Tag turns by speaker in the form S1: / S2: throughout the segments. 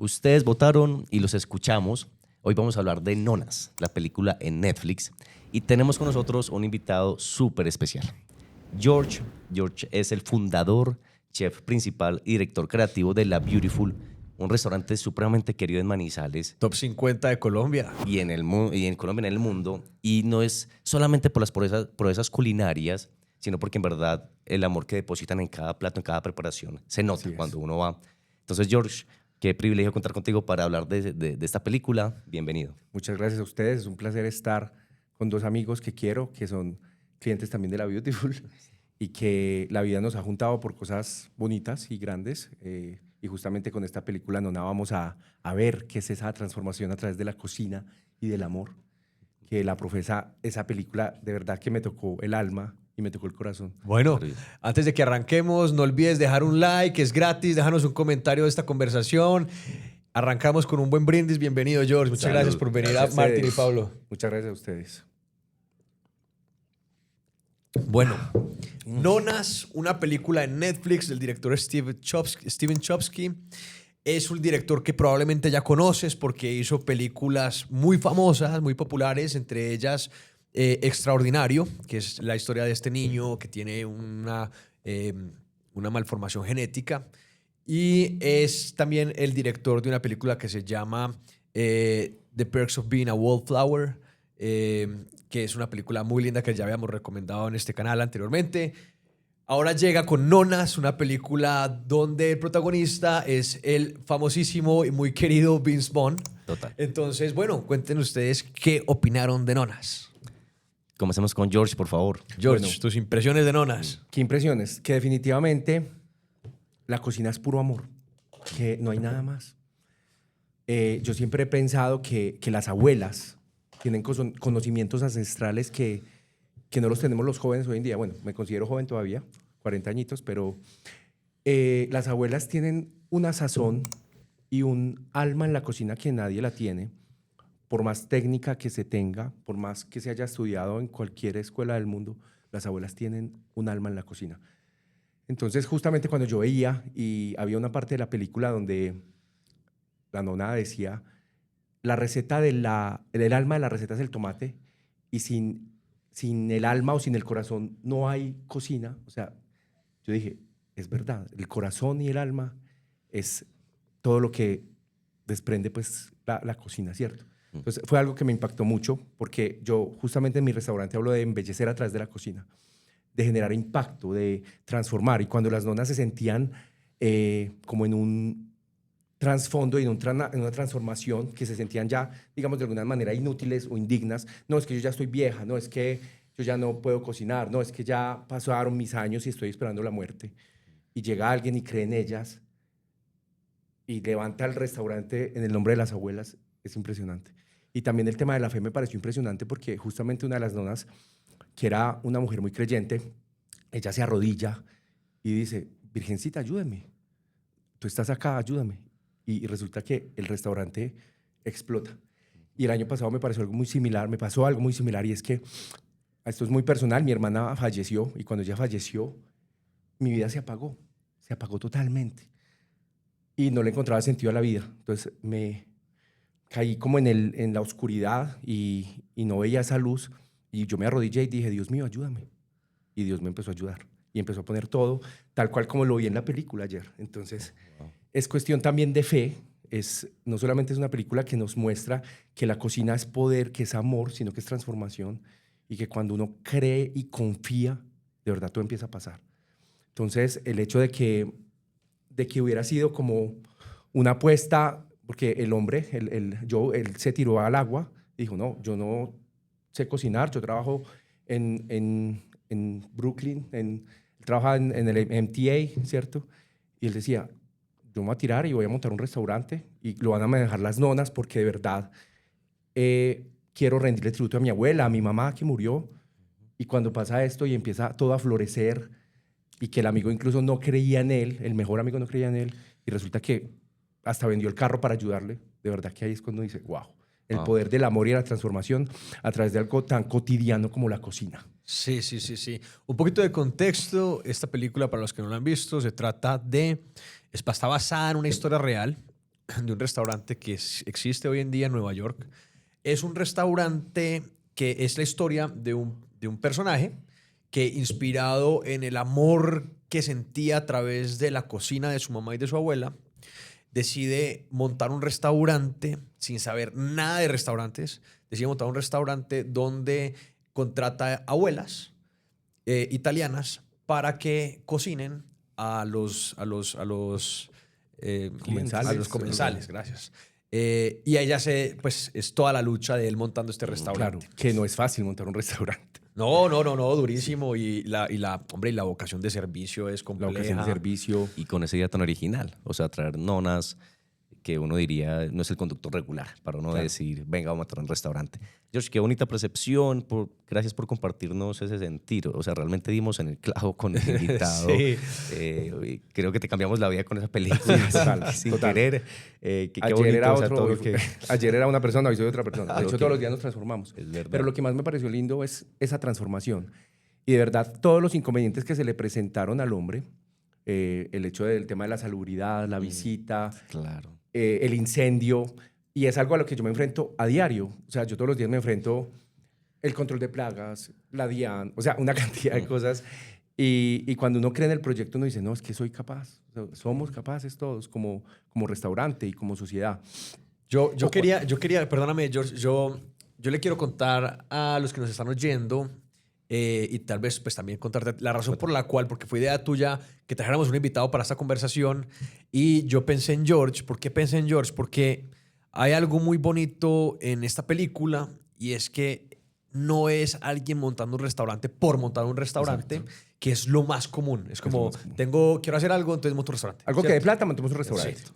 S1: Ustedes votaron y los escuchamos. Hoy vamos a hablar de Nonas, la película en Netflix. Y tenemos con nosotros un invitado súper especial. George. George es el fundador, chef principal y director creativo de La Beautiful, un restaurante supremamente querido en Manizales.
S2: Top 50 de Colombia.
S1: Y en Colombia, en el mundo. Y no es solamente por las proezas culinarias, sino porque en verdad el amor que depositan en cada plato, en cada preparación, se nota cuando uno va. Entonces, George, qué privilegio contar contigo para hablar de esta película. Bienvenido.
S3: Muchas gracias a ustedes. Es un placer estar con dos amigos que quiero, que son clientes también de La Beautiful y que la vida nos ha juntado por cosas bonitas y grandes. Y justamente con esta película Nona vamos a ver qué es esa transformación a través de la cocina y del amor que la profesa esa película. De verdad que me tocó el alma y me tocó el corazón.
S2: Bueno, antes de que arranquemos, no olvides dejar un like, es gratis, déjanos un comentario de esta conversación. Arrancamos con un buen brindis. Bienvenido, George. Muchas gracias por venir a Martín y Pablo.
S3: Muchas gracias a ustedes.
S2: Bueno, Nonas, una película en Netflix del director Steven Chbosky. Es un director que probablemente ya conoces porque hizo películas muy famosas, muy populares, entre ellas Extraordinario, que es la historia de este niño que tiene una malformación genética. Y es también el director de una película que se llama The Perks of Being a Wallflower, que es una película muy linda que ya habíamos recomendado en este canal anteriormente. Ahora llega con Nonas, una película donde el protagonista es el famosísimo y muy querido Vince Vaughn.
S1: Total.
S2: Entonces, bueno, cuenten ustedes qué opinaron de Nonas.
S1: Comencemos con George, por favor.
S2: George,
S3: Bueno.
S2: tus impresiones de Nonas.
S3: Qué impresiones. Que definitivamente la cocina es puro amor, que no hay nada más. Yo siempre he pensado que las abuelas tienen conocimientos ancestrales que no los tenemos los jóvenes hoy en día. Bueno, me considero joven todavía, 40 añitos, pero las abuelas tienen una sazón y un alma en la cocina que nadie la tiene, por más técnica que se tenga, por más que se haya estudiado en cualquier escuela del mundo, las abuelas tienen un alma en la cocina. Entonces, justamente cuando yo veía, y había una parte de la película donde la nona decía, la receta el alma de la receta es el tomate, y sin el alma o sin el corazón no hay cocina. O sea, yo dije, es verdad, el corazón y el alma es todo lo que desprende pues la cocina, ¿cierto? Entonces fue algo que me impactó mucho, porque yo justamente en mi restaurante hablo de embellecer a través de la cocina, de generar impacto, de transformar. Y cuando las nonas se sentían como en un trasfondo y en una transformación, que se sentían ya, digamos, de alguna manera inútiles o indignas. No, es que yo ya estoy vieja, no, es que yo ya no puedo cocinar, no, es que ya pasaron mis años y estoy esperando la muerte. Y llega alguien y cree en ellas y levanta el restaurante en el nombre de las abuelas. Es impresionante. Y también el tema de la fe me pareció impresionante, porque justamente una de las nonas, que era una mujer muy creyente, ella se arrodilla y dice, Virgencita, ayúdame. Tú estás acá, ayúdame. Y resulta que el restaurante explota. Y el año pasado me pasó algo muy similar, y es que, esto es muy personal, mi hermana falleció, y cuando ella falleció, mi vida se apagó totalmente. Y no le encontraba sentido a la vida. Entonces me caí como en la oscuridad y no veía esa luz. Y yo me arrodillé y dije, Dios mío, ayúdame. Y Dios me empezó a ayudar. Y empezó a poner todo tal cual como lo vi en la película ayer. Entonces, es cuestión también de fe. No solamente es una película que nos muestra que la cocina es poder, que es amor, sino que es transformación. Y que cuando uno cree y confía, de verdad todo empieza a pasar. Entonces, el hecho de que hubiera sido como una apuesta, porque el hombre, él se tiró al agua, dijo, no, yo no sé cocinar, yo trabajo en Brooklyn, trabaja en el MTA, ¿cierto? Y él decía, yo me voy a tirar y voy a montar un restaurante y lo van a manejar las nonas, porque de verdad quiero rendirle tributo a mi abuela, a mi mamá que murió. Y cuando pasa esto y empieza todo a florecer, y que el amigo incluso no creía en él, el mejor amigo no creía en él, y resulta que hasta vendió el carro para ayudarle, de verdad que ahí es cuando dice, wow, el poder del amor y la transformación a través de algo tan cotidiano como la cocina.
S2: Sí. Un poquito de contexto. Esta película, para los que no la han visto, está basada en una historia real de un restaurante que existe hoy en día en Nueva York. Es un restaurante que es la historia de un personaje que, inspirado en el amor que sentía a través de la cocina de su mamá y de su abuela, decide montar un restaurante sin saber nada de restaurantes. Decide montar un restaurante donde contrata abuelas italianas para que cocinen a los comensales, gracias. Y ella pues es toda la lucha de él montando este restaurante.
S3: Claro, que no es fácil montar un restaurante.
S2: No, durísimo. Y la vocación de servicio es
S3: La
S2: compleja.
S3: vocación de servicio.
S1: Y con esa idea tan original, o sea, traer nonas que uno diría no es el conductor regular, para uno decir, venga, vamos a montar un restaurante. George, qué bonita percepción, gracias por compartirnos ese sentido. O sea, realmente dimos en el clavo con el invitado.
S2: Sí.
S1: Creo que te cambiamos la vida con esa película sin querer. Qué
S3: Ayer
S1: bonito,
S3: era
S1: o sea,
S3: otro,
S1: todo lo que...
S3: ayer era una persona, hoy soy otra persona. De hecho,
S1: Ok.
S3: todos los días nos transformamos.
S1: Es verdad.
S3: Pero lo que más me pareció lindo es esa transformación. Y de verdad, todos los inconvenientes que se le presentaron al hombre, el hecho del tema de la salubridad, la visita,
S1: Claro.
S3: el incendio, y es algo a lo que yo me enfrento a diario. O sea, yo todos los días me enfrento el control de plagas, la DIAN, o sea, una cantidad de cosas. Y cuando uno cree en el proyecto, uno dice, no, es que soy capaz. O sea, somos capaces todos como restaurante y como sociedad.
S2: Yo quería, perdóname, George, yo le quiero contar a los que nos están oyendo y tal vez pues también contarte la razón por la cual, porque fue idea tuya que trajéramos un invitado para esta conversación y yo pensé en George. ¿Por qué pensé en George? Porque hay algo muy bonito en esta película y es que no es alguien montando un restaurante por montar un restaurante,
S3: Exacto.
S2: que es lo más común. Es como,
S3: lo más común.
S2: quiero hacer algo, entonces monto un restaurante.
S3: Algo que
S2: ¿cierto?
S3: de plata, montemos un restaurante.
S2: Sí.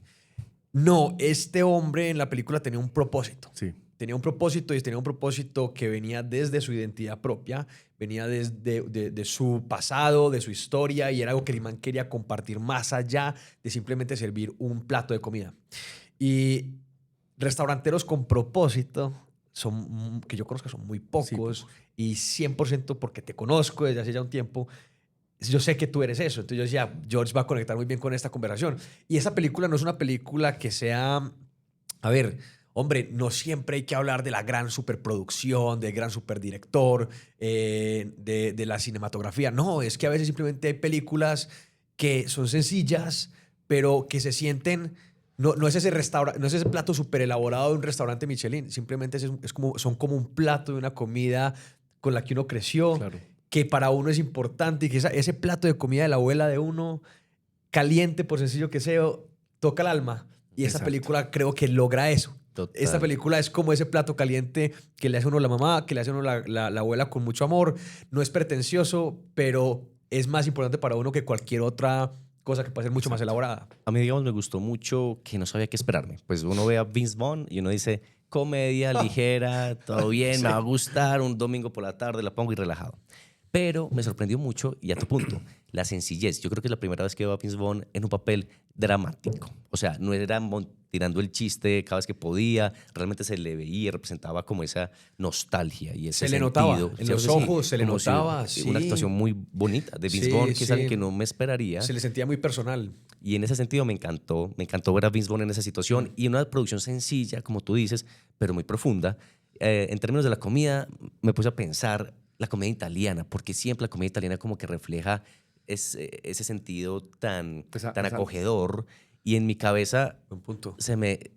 S2: No, este hombre en la película tenía un propósito.
S3: Sí.
S2: Tenía un propósito y tenía un propósito que venía desde su identidad propia, venía desde de su pasado, de su historia, y era algo que el man quería compartir más allá de simplemente servir un plato de comida. Y restauranteros con propósito, que yo conozco, son muy pocos, y 100% porque te conozco desde hace ya un tiempo, yo sé que tú eres eso. Entonces yo decía, George va a conectar muy bien con esta conversación. Y esa película no es una película que sea... A ver, hombre, no siempre hay que hablar de la gran superproducción, del gran superdirector, de la cinematografía. No, es que a veces simplemente hay películas que son sencillas, pero que se sienten... No es ese no es ese plato súper elaborado de un restaurante Michelin. Simplemente son como un plato de una comida con la que uno creció,
S3: Claro.
S2: que para uno es importante y que ese plato de comida de la abuela de uno, caliente, por sencillo que sea, toca el alma. Y esa
S3: Exacto.
S2: película creo que logra eso.
S1: Total.
S2: Esta película es como ese plato caliente que le hace uno la mamá, que le hace uno la abuela con mucho amor. No es pretencioso, pero es más importante para uno que cualquier otra cosa que puede ser mucho más elaborada.
S1: A mí, digamos, me gustó mucho que no sabía qué esperarme. Pues uno ve a Vince Vaughn y uno dice, comedia ligera, todo bien, me va a gustar, un domingo por la tarde la pongo y relajado. Pero me sorprendió mucho, y a tu punto, la sencillez. Yo creo que es la primera vez que veo a Vince Vaughn en un papel dramático. O sea, no era tirando el chiste cada vez que podía, realmente se le veía, representaba como esa nostalgia y ese
S2: Se le
S1: sentido.
S2: notaba, en los ojos se le
S1: como si
S2: notaba, sí.
S1: Una actuación muy bonita de Vince
S2: Sí,
S1: Vaughn, que es
S2: sí.
S1: alguien que no me esperaría.
S2: Se le sentía muy personal.
S1: Y en ese sentido me encantó ver a Vince Vaughn en esa situación y una producción sencilla, como tú dices, pero muy profunda. En términos de la comida, me puse a pensar la comida italiana, porque siempre la comida italiana como que refleja ese sentido tan acogedor. Y en mi cabeza
S2: Buen punto.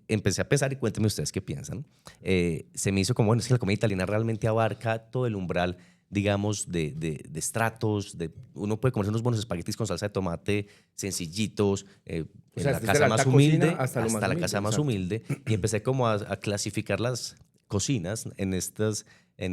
S1: empecé a pensar, y cuéntenme ustedes qué piensan, se me hizo como, bueno, es que la comida italiana realmente abarca todo el umbral, digamos, de estratos. Uno puede comerse unos buenos espaguetis con salsa de tomate sencillitos, en
S3: sea,
S1: la
S3: desde
S1: casa
S3: la
S1: más
S3: alta
S1: humilde
S3: cocina hasta lo más
S1: la
S3: humilde,
S1: casa más
S3: exacto.
S1: humilde. Y empecé como a clasificar las cocinas en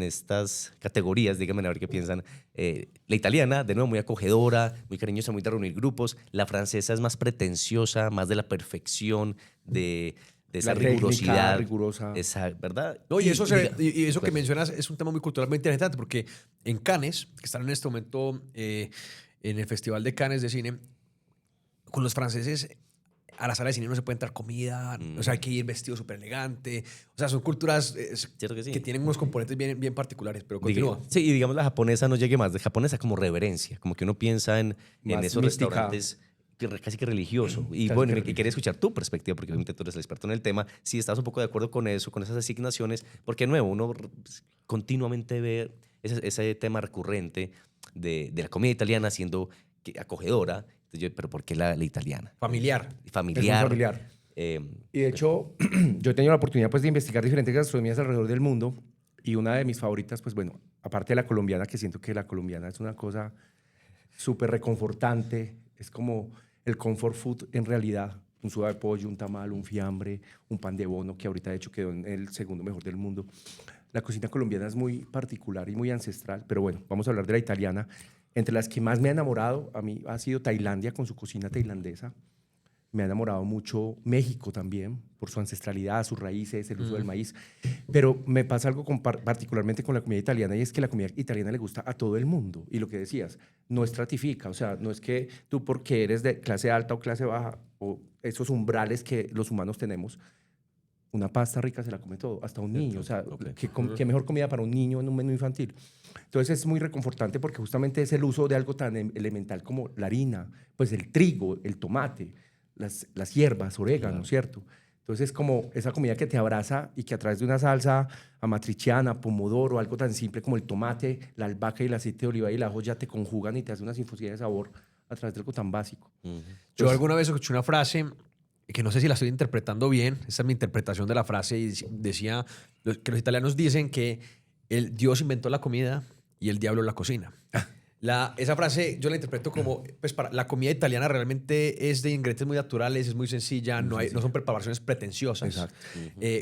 S1: estas categorías, díganme a ver qué piensan. La italiana, de nuevo, muy acogedora, muy cariñosa, muy de reunir grupos. La francesa es más pretenciosa, más de la perfección, de esa
S3: La técnica
S1: rigurosidad.
S3: rigurosa.
S1: Esa, ¿verdad?
S2: No, y eso que
S1: pues,
S2: mencionas es un tema muy cultural, muy interesante, porque en Cannes, que están en este momento en el Festival de Cannes de cine, con los franceses, a la sala de cine no se puede entrar comida, o sea, hay que ir vestido súper elegante. O sea, son culturas
S1: Cierto que sí.
S2: que tienen unos componentes bien, bien particulares, pero
S1: Diga-
S2: continúa.
S1: Sí, y digamos la japonesa no llegue más. De japonesa como reverencia, como que uno piensa en
S3: Más
S1: esos
S3: mística.
S1: restaurantes casi que religioso. Y
S3: Casi
S1: bueno,
S3: que
S1: y
S3: religioso.
S1: quería escuchar tu perspectiva, porque obviamente tú eres el experto en el tema. Si estás un poco de acuerdo con eso, con esas asignaciones, porque de nuevo, uno continuamente ve ese tema recurrente de la comida italiana siendo acogedora. Entonces pero ¿por qué la italiana?
S2: Familiar.
S3: Es muy familiar.
S1: Eh,
S3: Y de hecho, yo he tenido la oportunidad pues, de investigar diferentes gastronomías alrededor del mundo y una de mis favoritas, pues bueno, aparte de la colombiana, que siento que la colombiana es una cosa súper reconfortante, es como el comfort food en realidad, un sudado de pollo, un tamal, un fiambre, un pan de bono, que ahorita de hecho quedó en el segundo mejor del mundo. La cocina colombiana es muy particular y muy ancestral, pero bueno, vamos a hablar de la italiana. Entre las que más me ha enamorado a mí ha sido Tailandia con su cocina tailandesa. Me ha enamorado mucho México también, por su ancestralidad, sus raíces, el uso del maíz. Pero me pasa algo particularmente con la comida italiana, y es que la comida italiana le gusta a todo el mundo. Y lo que decías, no estratifica. O sea, no es que tú porque eres de clase alta o clase baja, o esos umbrales que los humanos tenemos, una pasta rica se la come todo, hasta un niño. O sea, ¿qué mejor comida para un niño en un menú infantil? Entonces es muy reconfortante porque justamente es el uso de algo tan elemental como la harina, pues el trigo, el tomate, las hierbas, orégano,
S1: Claro.
S3: ¿cierto? Entonces es como esa comida que te abraza y que a través de una salsa amatriciana, pomodoro, algo tan simple como el tomate, la albahaca y el aceite de oliva y el ajo ya te conjugan y te hacen una sinfonía de sabor a través de algo tan básico.
S2: Yo alguna vez escuché una frase que no sé si la estoy interpretando bien, esa es mi interpretación de la frase, y decía que los italianos dicen que el Dios inventó la comida y el diablo la cocina. Esa frase yo la interpreto como, pues la comida italiana realmente es de ingredientes muy naturales, es muy sencilla, no son preparaciones pretenciosas,
S3: Exacto.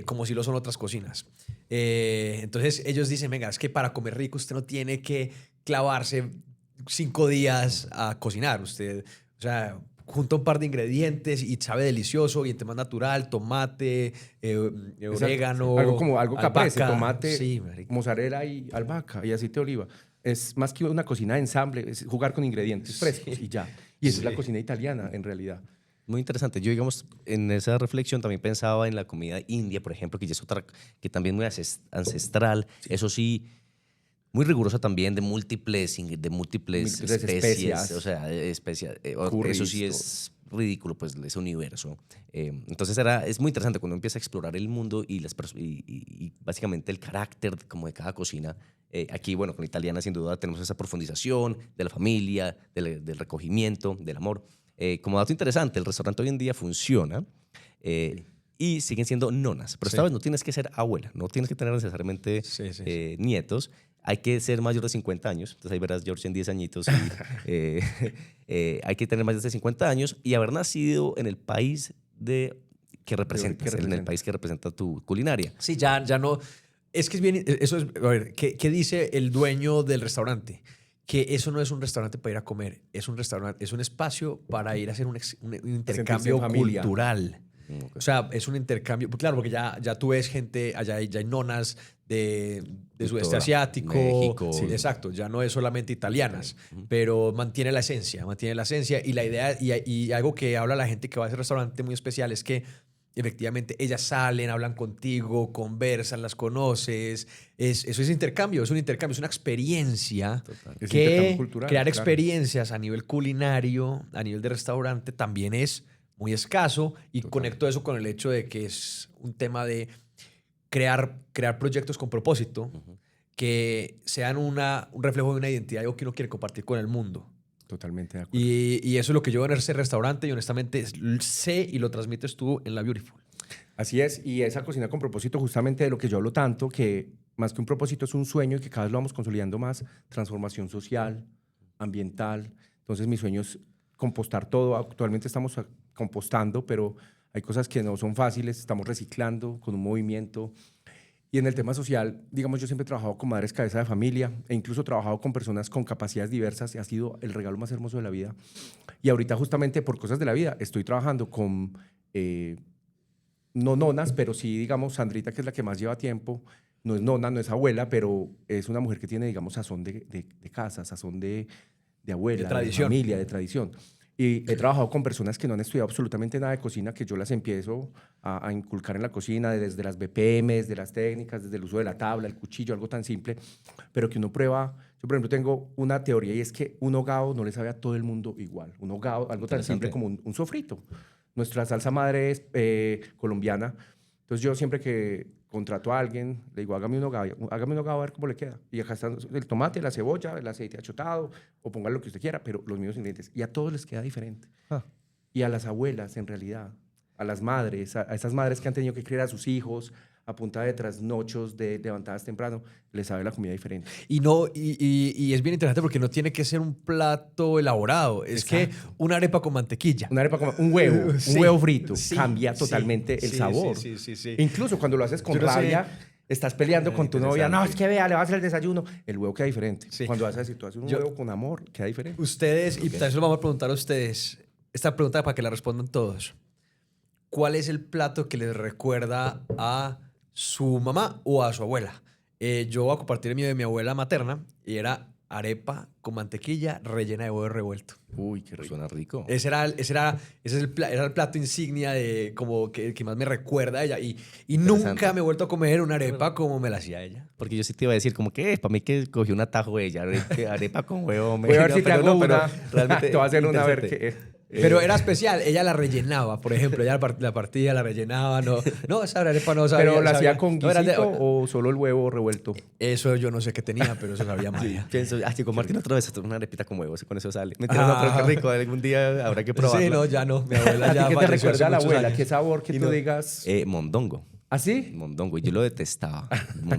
S2: como si lo son otras cocinas. Entonces ellos dicen, venga, es que para comer rico usted no tiene que clavarse 5 días a cocinar. Usted, o sea, junta un par de ingredientes y sabe delicioso y entre más natural, tomate,
S3: Exacto.
S2: orégano,
S3: Algo caprese,
S2: albahaca.
S3: tomate,
S2: Sí, marica.
S3: mozzarella y albahaca y aceite de oliva. Es más que una cocina de ensamble, es jugar con ingredientes frescos y ya. Y esa es la cocina italiana, en realidad.
S1: Muy interesante. Yo, digamos, en esa reflexión también pensaba en la comida india, por ejemplo, que ya es otra, que también muy ancestral. Eso sí, muy rigurosa también, de múltiples
S3: Múltiples
S1: especies.
S3: especias.
S1: O sea, eso
S3: Curries,
S1: sí
S3: todo.
S1: es ridículo, pues, ese universo. Entonces es muy interesante cuando uno empieza a explorar el mundo y, y básicamente el carácter como de cada cocina. Aquí, bueno, con la italiana sin duda tenemos esa profundización de la familia, del recogimiento, del amor. Como dato interesante, el restaurante hoy en día funciona y siguen siendo nonas, pero esta vez no tienes que ser abuela, no tienes que tener necesariamente nietos, hay que ser mayor de 50 años, entonces ahí verás George en 10 añitos, y, hay que tener más de 50 años y haber nacido en el país que representas, en el país que representa tu culinaria.
S2: Sí, ya no. Es que es bien. Eso es. A ver, ¿qué dice el dueño del restaurante? Que eso no es un restaurante para ir a comer, es un restaurante, es un espacio para ir a hacer un intercambio cultural.
S1: Okay.
S2: O sea, es un intercambio. Claro, porque ya tú ves gente, allá ya hay nonas de sudeste asiático.
S1: México.
S2: Sí, exacto, ya no es solamente italianas, pero mantiene la esencia. Y la idea, y algo que habla la gente que va a ese restaurante muy especial es que efectivamente ellas salen, hablan contigo, conversan, las conoces. Eso es intercambio, es un intercambio, es una experiencia.
S3: Es
S2: Que
S3: intercambio cultural,
S2: crear
S3: claro.
S2: experiencias a nivel culinario, a nivel de restaurante, también es muy escaso. Y conecto eso con el hecho de que es un tema de crear proyectos con propósito que sean un reflejo de una identidad, algo que uno quiere compartir con el mundo.
S3: Totalmente de acuerdo.
S2: Y eso es lo que yo veo en ese restaurante y honestamente sé y lo transmites tú en La Beautiful.
S3: Así es, y esa cocina con propósito, justamente de lo que yo hablo tanto, que más que un propósito es un sueño y que cada vez lo vamos consolidando más, transformación social, ambiental. Entonces mi sueño es compostar todo. Actualmente estamos compostando, pero hay cosas que no son fáciles, estamos reciclando con un movimiento. Y en el tema social, digamos, yo siempre he trabajado con madres cabeza de familia e incluso he trabajado con personas con capacidades diversas y ha sido el regalo más hermoso de la vida. Y ahorita justamente por cosas de la vida estoy trabajando con, no nonas, pero sí, digamos, Sandrita, que es la que más lleva tiempo, no es nona, no es abuela, pero es una mujer que tiene, digamos, sazón de casa, sazón de abuela,
S2: De tradición.
S3: familia, de tradición. Y he trabajado con personas que no han estudiado absolutamente nada de cocina, que yo las empiezo a inculcar en la cocina, desde las BPM, desde las técnicas, desde el uso de la tabla, el cuchillo, algo tan simple, pero que uno prueba. Yo, por ejemplo, tengo una teoría y es que un hogao no le sabe a todo el mundo igual. Un hogao, algo tan simple como un sofrito. Nuestra salsa madre es colombiana. Entonces yo siempre que contrato a alguien, le digo, hágame un hogao a ver cómo le queda. Y acá están el tomate, la cebolla, el aceite achotado, o pongan lo que usted quiera, pero los mismos ingredientes. Y a todos les queda diferente. Y a las abuelas, en realidad, a las madres, a esas madres que han tenido que criar a sus hijos a punta de trasnochos, de levantadas temprano, les sabe la comida diferente.
S2: Y es bien interesante porque no tiene que ser un plato elaborado. Es que una arepa con mantequilla.
S3: Una arepa como un huevo,
S2: Sí,
S3: un huevo frito,
S2: sí,
S3: cambia
S2: sí,
S3: totalmente el
S2: sí,
S3: sabor.
S2: sí.
S3: Incluso cuando lo haces con
S2: Yo no sé.
S3: rabia, estás peleando con tu novia, no, es que vea, le vas a hacer el desayuno, el huevo queda diferente.
S2: Sí.
S3: Cuando vas a decir, tú haces un huevo con amor, queda diferente.
S2: Ustedes, y también se lo vamos a preguntar a ustedes, esta pregunta para que la respondan todos. ¿Cuál es el plato que les recuerda a su mamá o a su abuela? Yo voy a compartir el mío de mi abuela materna y era arepa con mantequilla rellena de huevo revuelto.
S3: Uy, qué rico.
S1: Suena rico.
S2: Ese era el plato insignia de como que más me recuerda a ella. Y nunca me he vuelto a comer una arepa como me la hacía ella.
S1: Porque yo sí te iba a decir, como que para mí que cogió un atajo de ella, arepa con huevo.
S3: Voy a ver si te hago
S1: pero
S3: una.
S1: realmente
S3: Te voy a hacer una a ver
S1: interesante.
S3: qué.
S2: Pero era especial, ella la rellenaba, por ejemplo, ella la partía, la rellenaba, no, esa arepa no sabía.
S3: ¿Pero la hacía
S2: sabía-
S3: con
S2: no, era de-
S3: guisito o solo el huevo revuelto?
S2: Eso yo no sé qué tenía, pero eso sabía María.
S1: Pienso, con Martín otra vez una arepita con huevos, con eso sale. Mentira, no, pero qué rico, algún día habrá que probarla.
S2: Sí, no, ya no, mi abuela
S3: ¿A ti
S2: ya
S3: qué te
S2: falleció
S3: recuerda a la
S2: hace muchos
S3: abuela?
S2: años.
S3: ¿Qué sabor que
S2: Y
S3: tú
S2: no-
S3: digas?
S1: Mondongo.
S3: ¿Así?
S1: Mondongo, y yo lo detestaba.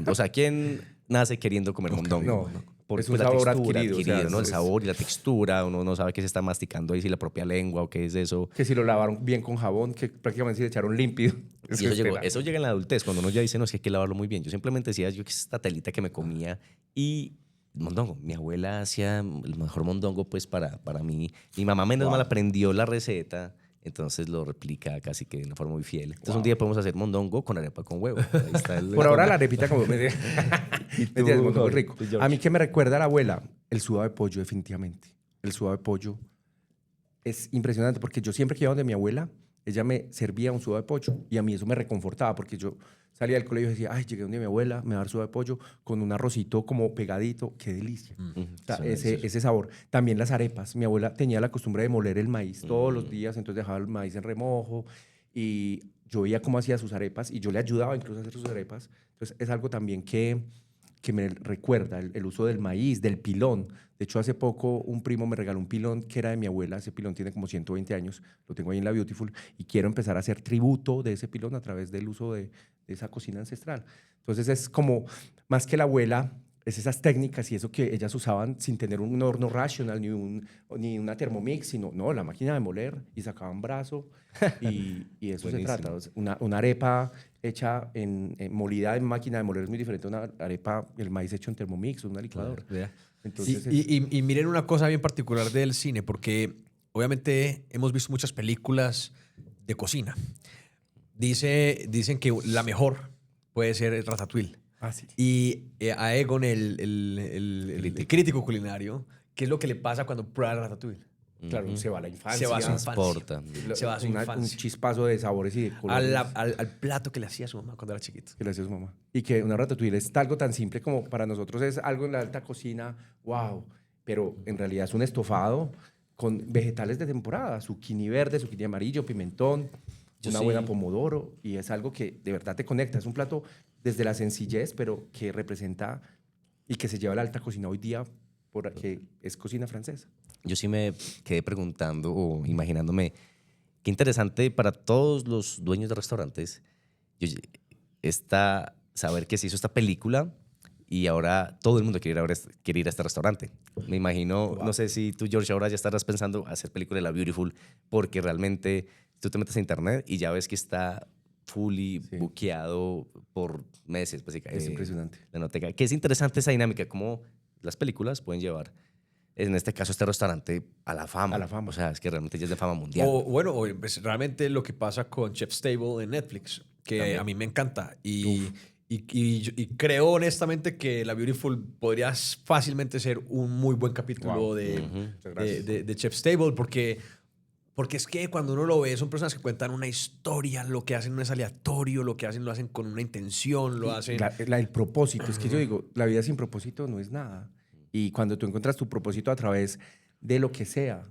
S1: O sea, ¿quién nace queriendo comer mondongo?
S3: no.
S1: Por
S3: Es un
S1: la
S3: sabor
S1: textura
S3: adquirido, o sea,
S1: ¿no? El
S3: es-
S1: sabor y la textura, uno no sabe qué se está masticando ahí, si la propia lengua o qué es eso.
S3: Que si lo lavaron bien con jabón, que prácticamente si le echaron límpido.
S1: Y eso llega en la adultez, cuando uno ya dice, no, es que hay que lavarlo muy bien. Yo simplemente decía, yo que es esta telita que me comía y mondongo. Mi abuela hacía el mejor mondongo, pues, para mí. Mi mamá menos mal aprendió la receta, entonces lo replica casi que de una forma muy fiel. Entonces un día podemos hacer mondongo con arepa con huevo. Ahí está el
S3: Por ahora
S1: combo.
S3: la arepita como...
S1: ¿Y tú,
S3: Mentiras, muy
S1: Jorge?
S3: rico.
S1: Tú, George.
S3: A mí que me recuerda a la abuela, el sudado de pollo definitivamente. El sudado de pollo es impresionante porque yo siempre que iba donde mi abuela, ella me servía un sudado de pollo y a mí eso me reconfortaba porque yo salía del colegio y decía, ay, llegué donde mi abuela, me va a dar sudado de pollo con un arrocito como pegadito, qué delicia. O sea,
S1: suena delicioso.
S3: ese sabor. También las arepas. Mi abuela tenía la costumbre de moler el maíz todos los días, entonces dejaba el maíz en remojo y yo veía cómo hacía sus arepas y yo le ayudaba incluso a hacer sus arepas. Entonces es algo también que me recuerda el uso del maíz, del pilón. De hecho, hace poco un primo me regaló un pilón que era de mi abuela. Ese pilón tiene como 120 años. Lo tengo ahí en la Beautiful y quiero empezar a hacer tributo de ese pilón a través del uso de esa cocina ancestral. Entonces es como, más que la abuela, es esas técnicas y eso que ellas usaban sin tener un horno rational ni una Thermomix, sino la máquina de moler y sacaban brazo y eso se
S1: Buenísimo.
S3: trata. Una arepa hecha molida en máquina de moler es muy diferente a una arepa, el maíz hecho en Thermomix o una licuadora.
S2: Vea.
S3: Entonces,
S2: Y miren una cosa bien particular del cine, porque obviamente hemos visto muchas películas de cocina. Dicen que la mejor puede ser Ratatouille.
S3: sí.
S2: Y a Egon, el crítico culinario, ¿qué es lo que le pasa cuando prueba Ratatouille?
S3: Claro, se va a la infancia.
S2: Se va a su infancia.
S1: Transporta.
S2: Se va a su
S3: Un
S2: infancia.
S3: chispazo de sabores y de colores
S2: Al plato que le hacía su mamá cuando era chiquito.
S3: que le hacía su mamá. Y que una ratatouille es algo tan simple como para nosotros es algo en la alta cocina, wow, pero en realidad es un estofado con vegetales de temporada, zucchini verde, zucchini amarillo, pimentón,
S1: Yo
S3: una
S1: sí.
S3: buena pomodoro, y es algo que de verdad te conecta. Es un plato desde la sencillez, pero que representa y que se lleva a la alta cocina hoy día, porque es cocina francesa.
S1: Yo sí me quedé preguntando o imaginándome qué interesante para todos los dueños de restaurantes saber que se hizo esta película y ahora todo el mundo quiere ir a este restaurante. Me imagino, no sé si tú, George, ahora ya estarás pensando hacer película de La Beautiful, porque realmente tú te metes a internet y ya ves que está fully buqueado por meses.
S3: Es impresionante.
S1: La Noteca. Que es interesante esa dinámica, cómo las películas pueden llevar, en este caso, este restaurante a la fama.
S3: A la fama.
S1: O sea, es que realmente ya es de fama mundial.
S2: Pues, realmente lo que pasa con Chef's Table en Netflix, que
S1: También.
S2: a mí me encanta. Y creo honestamente que La Beautiful podría fácilmente ser un muy buen capítulo
S3: Wow.
S2: de Chef's Table, porque es que cuando uno lo ve, son personas que cuentan una historia, lo que hacen no es aleatorio, lo que hacen lo hacen con una intención, lo hacen...
S3: El propósito, es que yo digo, la vida sin propósito no es nada. Y cuando tú encuentras tu propósito a través de lo que sea,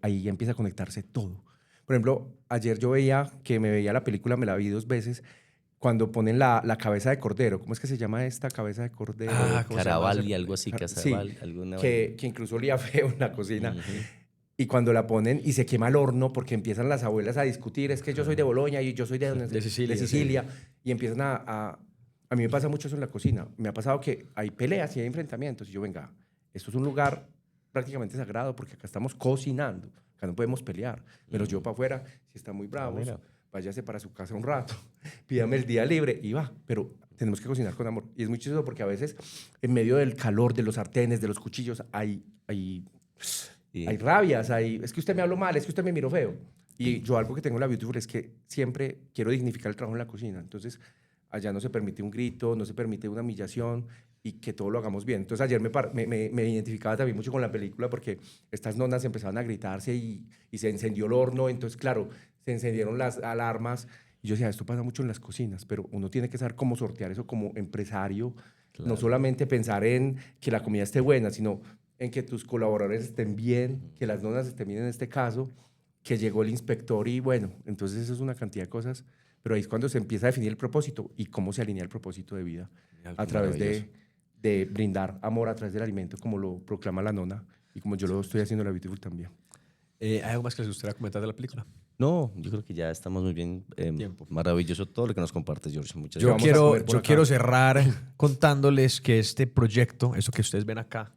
S3: ahí ya empieza a conectarse todo. Por ejemplo, ayer yo veía que me veía la película, me la vi 2 veces, cuando ponen la cabeza de cordero. ¿Cómo es que se llama esta cabeza de cordero?
S2: Ah, ¿cómo se llama
S1: Caraval
S2: esa?
S1: y algo así,
S3: Sí,
S1: Casaval, alguna
S3: que incluso olía feo en la cocina.
S1: Ujú.
S3: Y cuando la ponen y se quema el horno porque empiezan las abuelas a discutir, es que yo soy de Boloña y yo soy
S2: De Sicilia,
S3: Sicilia, y empiezan a mí me pasa mucho eso en la cocina. Me ha pasado que hay peleas y hay enfrentamientos y yo, venga, esto es un lugar prácticamente sagrado porque acá estamos cocinando, acá no podemos pelear. Pero yo para afuera, si está muy bravo,
S1: mira.
S3: váyase para su casa un rato, pídame el día libre y va. Pero tenemos que cocinar con amor. Y es muy chistoso porque a veces en medio del calor, de los sartenes, de los cuchillos, hay rabias, es que usted me habló mal, es que usted me miró feo. Y yo algo que tengo en la Beautiful es que siempre quiero dignificar el trabajo en la cocina. Entonces, allá no se permite un grito, no se permite una humillación y que todo lo hagamos bien. Entonces, ayer me identificaba también mucho con la película porque estas nonas empezaban a gritarse y se encendió el horno. Entonces, claro, se encendieron las alarmas. Y yo decía, esto pasa mucho en las cocinas, pero uno tiene que saber cómo sortear eso como empresario.
S1: Claro.
S3: No solamente pensar en que la comida esté buena, sino en que tus colaboradores estén bien, que las nonas estén bien en este caso, que llegó el inspector y bueno, entonces eso es una cantidad de cosas, pero ahí es cuando se empieza a definir el propósito y cómo se alinea el propósito de vida a través de brindar amor a través del alimento, como lo proclama la nona y como yo lo estoy haciendo en la Beautiful también.
S2: ¿Hay algo más que les gustaría comentar de la película?
S1: No, yo creo que ya estamos muy bien.
S2: Tiempo.
S1: Maravilloso todo lo que nos compartes, George. Muchas
S2: Yo
S1: gracias.
S3: vamos a comer por acá.
S2: quiero cerrar contándoles que este proyecto, eso que ustedes ven acá,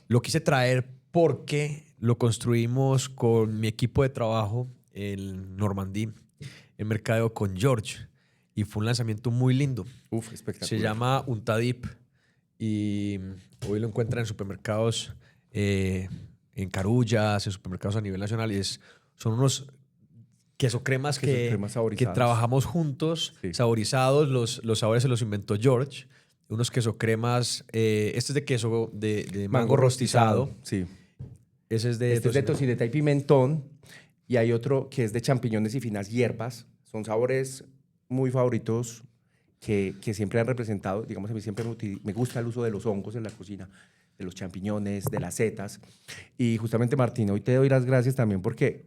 S2: lo quise traer porque lo construimos con mi equipo de trabajo en Normandía, en Mercadeo con George. Y fue un lanzamiento muy lindo.
S3: Uf, espectacular.
S2: Se llama Untadip y hoy lo encuentran en supermercados, en Carullas, en supermercados a nivel nacional. Y son unos queso cremas
S3: Quesos saborizados.
S2: que trabajamos juntos,
S3: Sí.
S2: saborizados. Los sabores se los inventó George. Unos queso cremas. Este es de queso de mango rostizado.
S3: Sí.
S2: Ese es de
S3: Este es de
S2: tocino.
S3: tocineta y pimentón. Y hay otro que es de champiñones y finas hierbas. Son sabores muy favoritos que siempre han representado. Digamos, a mí siempre me gusta el uso de los hongos en la cocina, de los champiñones, de las setas. Y justamente, Martín, hoy te doy las gracias también porque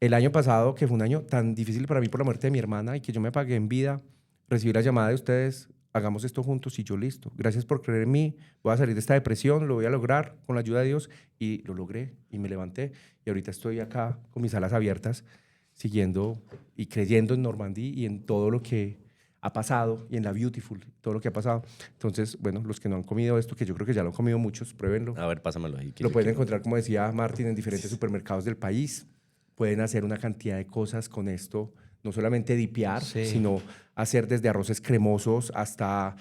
S3: el año pasado, que fue un año tan difícil para mí por la muerte de mi hermana y que yo me apagué en vida, recibí la llamada de ustedes, hagamos esto juntos y yo listo. Gracias por creer en mí, voy a salir de esta depresión, lo voy a lograr con la ayuda de Dios y lo logré y me levanté y ahorita estoy acá con mis alas abiertas siguiendo y creyendo en Normandía y en todo lo que ha pasado y en la Beautiful, todo lo que ha pasado. Entonces, bueno, los que no han comido esto, que yo creo que ya lo han comido muchos, pruébenlo.
S1: A ver, pásamelo ahí.
S3: Lo pueden encontrar, como decía Martín, en diferentes supermercados del país. Pueden hacer una cantidad de cosas con esto, no solamente dipear,
S2: Sí.
S3: sino hacer desde arroces cremosos hasta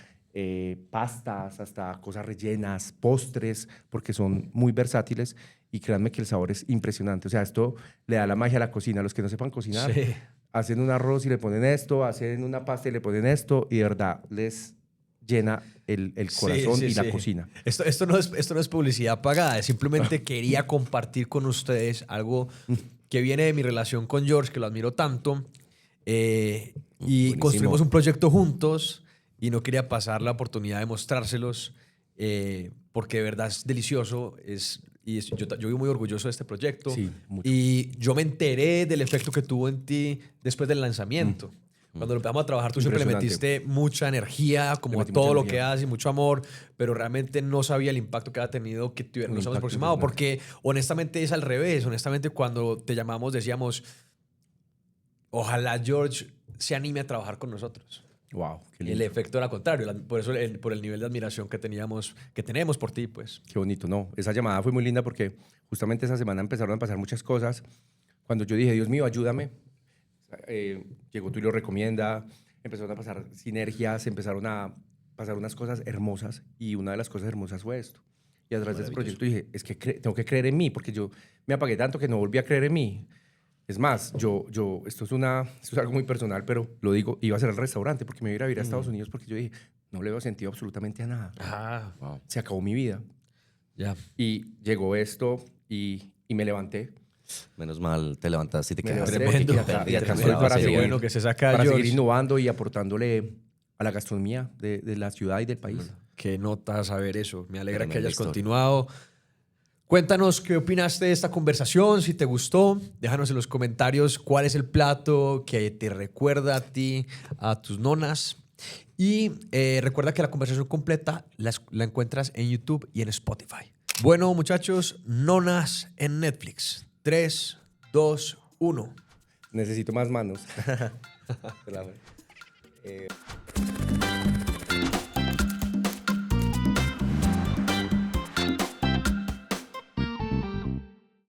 S3: pastas, hasta cosas rellenas, postres, porque son muy versátiles y créanme que el sabor es impresionante. O sea, esto le da la magia a la cocina. Los que no sepan cocinar,
S2: Sí.
S3: hacen un arroz y le ponen esto, hacen una pasta y le ponen esto y de verdad les llena el corazón
S2: Sí,
S3: y la
S2: sí.
S3: cocina.
S2: Esto no es publicidad pagada, simplemente quería compartir con ustedes algo que viene de mi relación con George, que lo admiro tanto, y
S3: Buenísimo.
S2: construimos un proyecto juntos y no quería pasar la oportunidad de mostrárselos, porque de verdad es delicioso, yo vivo muy orgulloso de este proyecto,
S3: Sí, mucho.
S2: y yo me enteré del efecto que tuvo en ti después del lanzamiento. Cuando lo empezamos a trabajar, tú siempre le
S3: Impresionante.
S2: metiste mucha energía, como
S3: Le
S2: a
S3: metí
S2: todo
S3: mucha
S2: lo
S3: energía.
S2: que haces y mucho amor, pero realmente no sabía el impacto que había tenido que
S3: Un
S2: nos hemos
S3: impacto
S2: aproximado,
S3: impresionante.
S2: porque honestamente es al revés. Honestamente, cuando te llamamos decíamos, ojalá George se anime a trabajar con nosotros.
S3: Wow, qué
S2: Y
S3: lindo.
S2: el efecto era contrario, por eso por el nivel de admiración que tenemos por ti, pues.
S3: Qué bonito, ¿no? Esa llamada fue muy linda porque justamente esa semana empezaron a pasar muchas cosas. Cuando yo dije, Dios mío, ayúdame, llegó tú y lo recomienda, empezaron a pasar sinergias, empezaron a pasar unas cosas hermosas y una de las cosas hermosas fue esto. Y a través de ese proyecto dije, es que tengo que creer en mí porque yo me apagué tanto que no volví a creer en mí. Es más, esto es algo muy personal, pero lo digo, iba a cerrar el restaurante porque me iba a ir a vivir a Estados Unidos porque yo dije, no le veo sentido absolutamente a nada.
S2: Ah,
S1: Wow.
S3: Se acabó mi vida.
S2: ya.
S3: Y llegó esto y me levanté.
S1: Menos mal, te levantaste y te
S3: Me
S1: quedaste.
S3: levanté
S2: Tremendo.
S3: y acá
S1: Perdida,
S3: estoy
S1: tremendo.
S3: para
S1: Sí,
S3: seguir,
S2: bueno que se saca
S3: para
S2: George.
S3: seguir innovando y aportándole a la gastronomía de la ciudad y del país.
S2: Qué nota saber eso. Me alegra que
S1: Tremenda
S2: hayas
S1: historia.
S2: continuado. Cuéntanos qué opinaste de esta conversación, si te gustó. Déjanos en los comentarios cuál es el plato que te recuerda a ti, a tus nonas. Y recuerda que la conversación completa la encuentras en YouTube y en Spotify. Bueno, muchachos, nonas en Netflix. 3, 2, 1.
S3: Necesito más manos. Te la doy.